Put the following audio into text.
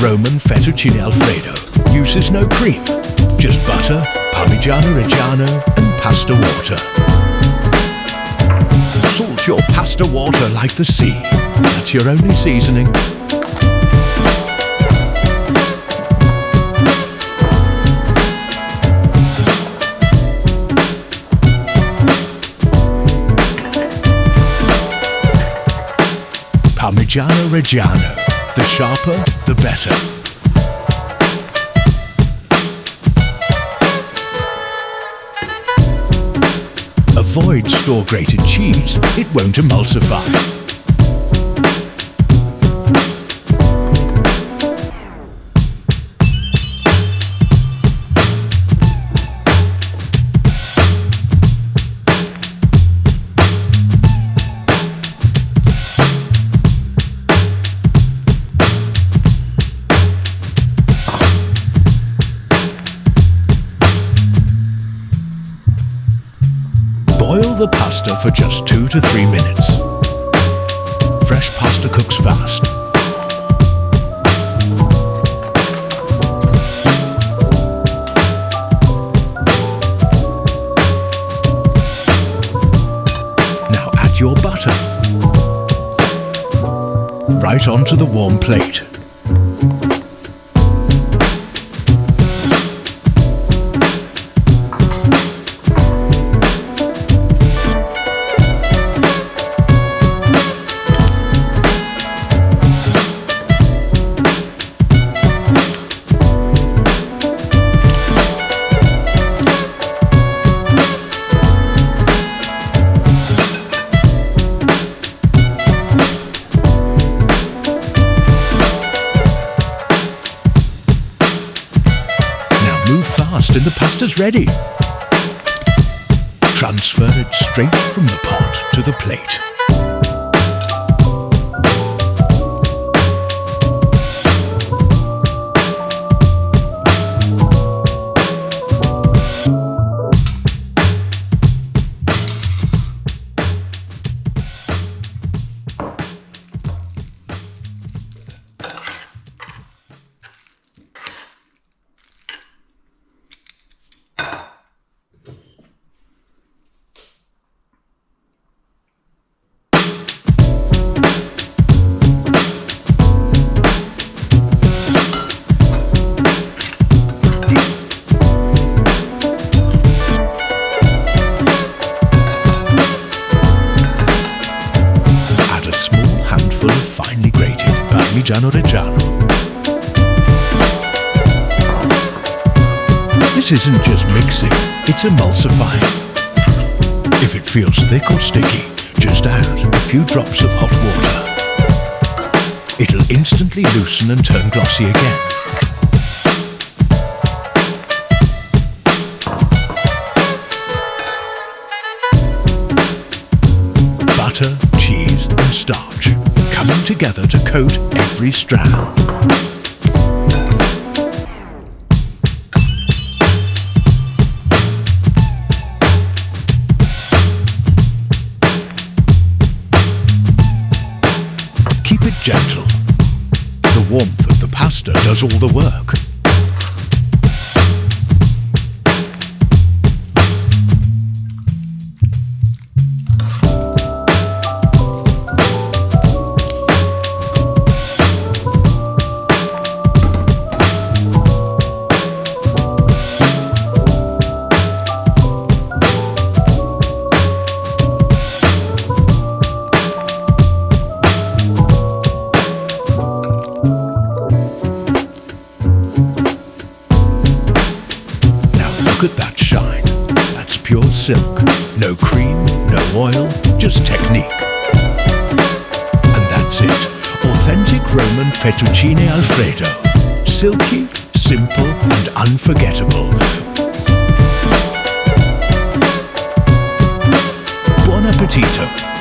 Roman fettuccine Alfredo uses no cream, just butter, Parmigiano Reggiano and pasta water. Salt your pasta water like the sea. That's your only seasoning. Parmigiano Reggiano. The sharper, the better. Avoid store-grated cheese. It won't emulsify. Boil the pasta for just 2 to 3 minutes. Fresh pasta cooks fast. Now add your butter. Right onto the warm plate. Move fast and the pasta's ready. Transfer it straight from the pot to the plate. Finely grated Parmigiano Reggiano. This isn't just mixing, it's emulsifying. If it feels thick or sticky, just add a few drops of hot water. It'll instantly loosen and turn glossy again. Butter, cheese and starch coming together to coat every strand. Keep it gentle. The warmth of the pasta does all the work. Look at that shine. That's pure silk. No cream, no oil, just technique. And that's it. Authentic Roman fettuccine Alfredo. Silky, simple and unforgettable. Buon appetito.